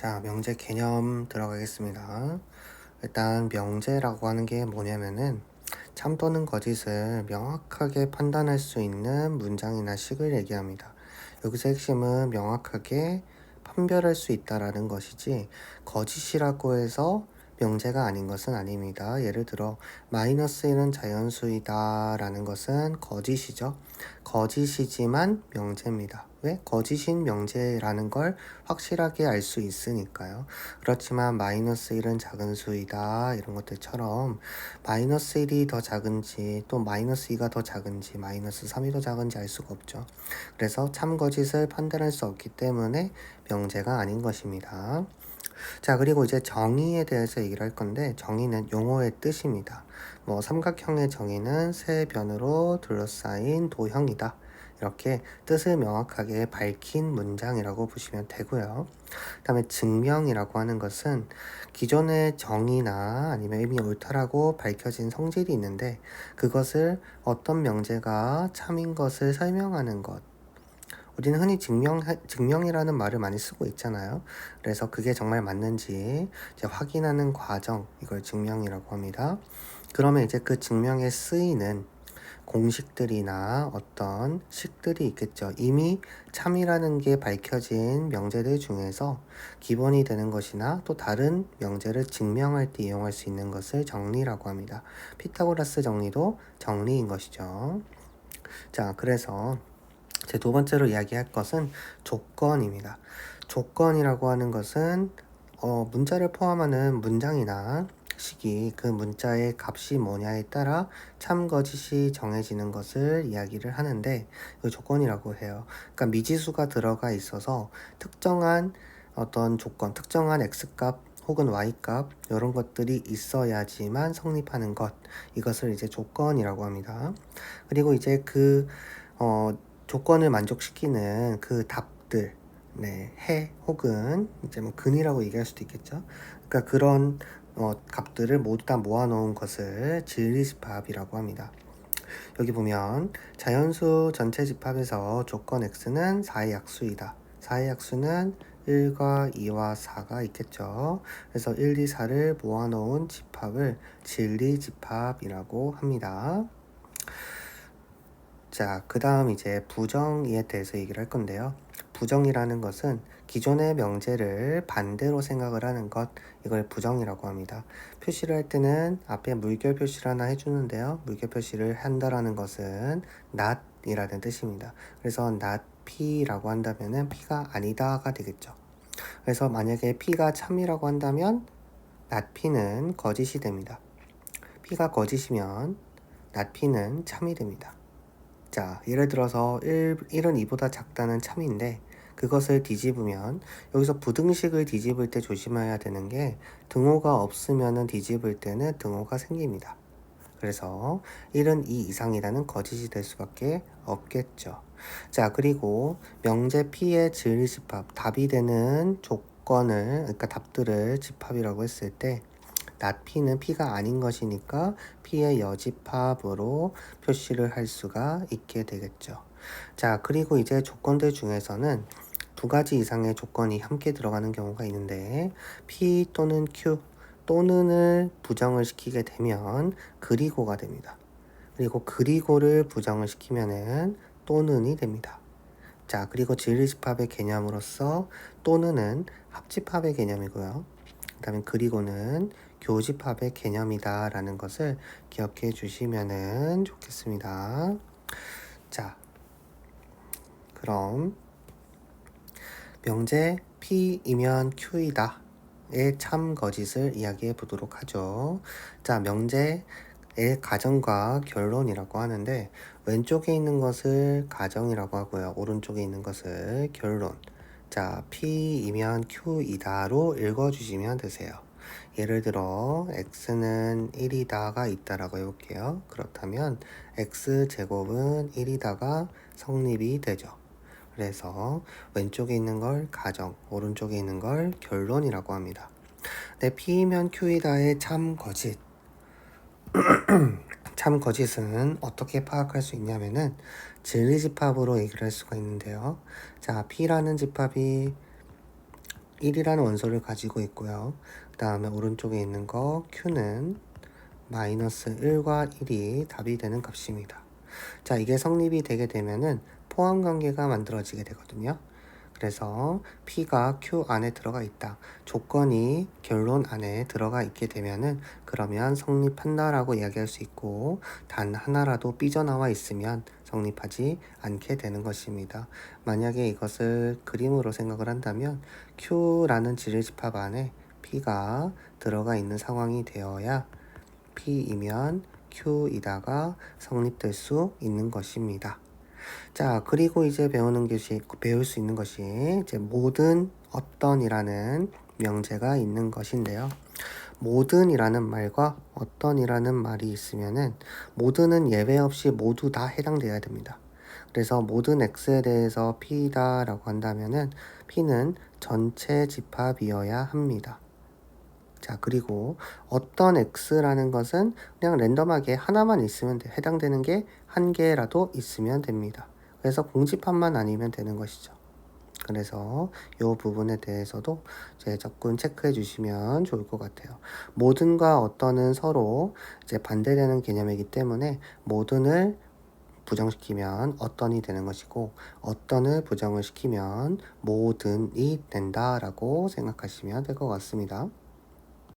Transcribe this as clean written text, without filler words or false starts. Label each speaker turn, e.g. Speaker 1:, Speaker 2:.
Speaker 1: 자, 명제 개념 들어가겠습니다. 일단 명제라고 하는 게 뭐냐면은 참 또는 거짓을 명확하게 판단할 수 있는 문장이나 식을 얘기합니다. 여기서 핵심은 명확하게 판별할 수 있다라는 것이지 거짓이라고 해서 명제가 아닌 것은 아닙니다. 예를 들어 마이너스 1은 자연수이다 라는 것은 거짓이죠. 거짓이지만 명제입니다. 왜? 거짓인 명제라는 걸 확실하게 알 수 있으니까요. 그렇지만 마이너스 1은 작은 수이다 이런 것들처럼 마이너스 1이 더 작은지 또 마이너스 2가 더 작은지 마이너스 3이 더 작은지 알 수가 없죠. 그래서 참거짓을 판단할 수 없기 때문에 명제가 아닌 것입니다. 자, 그리고 이제 정의에 대해서 얘기를 할 건데 정의는 용어의 뜻입니다. 삼각형의 정의는 세 변으로 둘러싸인 도형이다. 이렇게 뜻을 명확하게 밝힌 문장이라고 보시면 되고요. 그 다음에 증명이라고 하는 것은 기존의 정의나 아니면 이미 옳다라고 밝혀진 성질이 있는데 그것을 어떤 명제가 참인 것을 설명하는 것. 우리는 흔히 증명이라는 말을 많이 쓰고 있잖아요. 그래서 그게 정말 맞는지 이제 확인하는 과정, 이걸 증명이라고 합니다. 그러면 이제 그 증명에 쓰이는 공식들이나 어떤 식들이 있겠죠. 이미 참이라는 게 밝혀진 명제들 중에서 기본이 되는 것이나 또 다른 명제를 증명할 때 이용할 수 있는 것을 정리라고 합니다. 피타고라스 정리도 정리인 것이죠. 자, 그래서 제 두 번째로 이야기할 것은 조건입니다. 조건이라고 하는 것은 문자를 포함하는 문장이나 식이 그 문자의 값이 뭐냐에 따라 참 거짓이 정해지는 것을 이야기를 하는데 그 조건이라고 해요. 그러니까 미지수가 들어가 있어서 특정한 어떤 조건, 특정한 x값 혹은 y값 이런 것들이 있어야지만 성립하는 것, 이것을 이제 조건이라고 합니다. 그리고 이제 그 조건을 만족시키는 그 답들, 네, 해 혹은 이제 근이라고 얘기할 수도 있겠죠. 그러니까 그런 값들을 모두 다 모아놓은 것을 진리집합이라고 합니다. 여기 보면 자연수 전체 집합에서 조건 x는 4의 약수이다. 4의 약수는 1과 2와 4가 있겠죠. 그래서 1, 2, 4를 모아놓은 집합을 진리집합이라고 합니다. 자, 그 다음 이제 부정에 대해서 얘기를 할 건데요. 부정이라는 것은 기존의 명제를 반대로 생각을 하는 것, 이걸 부정이라고 합니다. 표시를 할 때는 앞에 물결 표시를 하나 해주는데요. 물결 표시를 한다라는 것은 not 이라는 뜻입니다. 그래서 not P라고 한다면은 P가 아니다가 되겠죠. 그래서 만약에 P가 참이라고 한다면 not P는 거짓이 됩니다. P가 거짓이면 not P는 참이 됩니다. 자, 예를 들어서 1은 2보다 작다는 참인데 그것을 뒤집으면 여기서 부등식을 뒤집을 때 조심해야 되는 게 등호가 없으면 뒤집을 때는 등호가 생깁니다. 그래서 1은 2 이상이라는 거짓이 될 수밖에 없겠죠. 자, 그리고 명제 P의 진리집합, 답이 되는 조건을, 그러니까 답들을 집합이라고 했을 때 not P는 P가 아닌 것이니까 P의 여집합으로 표시를 할 수가 있게 되겠죠. 자, 그리고 이제 조건들 중에서는 두 가지 이상의 조건이 함께 들어가는 경우가 있는데 P 또는 Q 또는을 부정을 시키게 되면 그리고가 됩니다. 그리고 그리고를 부정을 시키면은 또는이 됩니다. 자, 그리고 진리집합의 개념으로서 또는은 합집합의 개념이고요. 그 다음에 그리고는 교집합의 개념이다 라는 것을 기억해 주시면 좋겠습니다. 자, 그럼 명제 P이면 Q이다 의 참 거짓을 이야기해 보도록 하죠. 자, 명제의 가정과 결론이라고 하는데 왼쪽에 있는 것을 가정이라고 하고요. 오른쪽에 있는 것을 결론. 자, P이면 Q이다로 읽어주시면 되세요. 예를 들어 x는 1이다가 있다라고 해볼게요. 그렇다면 x제곱은 1이다가 성립이 되죠. 그래서 왼쪽에 있는 걸 가정, 오른쪽에 있는 걸 결론이라고 합니다. 네, P면 Q이다의 참 거짓. 참 거짓은 어떻게 파악할 수 있냐면은 진리집합으로 얘기를 할 수가 있는데요. 자, P라는 집합이 1이라는 원소를 가지고 있고요. 그 다음에 오른쪽에 있는 거 Q는 마이너스 1과 1이 답이 되는 값입니다. 자, 이게 성립이 되게 되면은 포함 관계가 만들어지게 되거든요. 그래서 P가 Q 안에 들어가 있다. 조건이 결론 안에 들어가 있게 되면은 그러면 성립한다라고 이야기할 수 있고, 단 하나라도 삐져나와 있으면 성립하지 않게 되는 것입니다. 만약에 이것을 그림으로 생각을 한다면 Q라는 지름집합 안에 P가 들어가 있는 상황이 되어야 P이면 Q이다가 성립될 수 있는 것입니다. 자, 그리고 이제 배울 수 있는 것이 이제 모든 어떤이라는 명제가 있는 것인데요. 모든이라는 말과 어떤이라는 말이 있으면은 모든은 예외 없이 모두 다 해당돼야 됩니다. 그래서 모든 x에 대해서 p다라고 한다면은 p는 전체 집합이어야 합니다. 자, 그리고 어떤 x라는 것은 그냥 랜덤하게 하나만 있으면 해당되는 게 한 개라도 있으면 됩니다. 그래서 공집합만 아니면 되는 것이죠. 그래서 이 부분에 대해서도 이제 조금 체크해 주시면 좋을 것 같아요. 모든과 어떤은 서로 이제 반대되는 개념이기 때문에 모든을 부정시키면 어떤이 되는 것이고, 어떤을 부정을 시키면 모든이 된다라고 생각하시면 될 것 같습니다.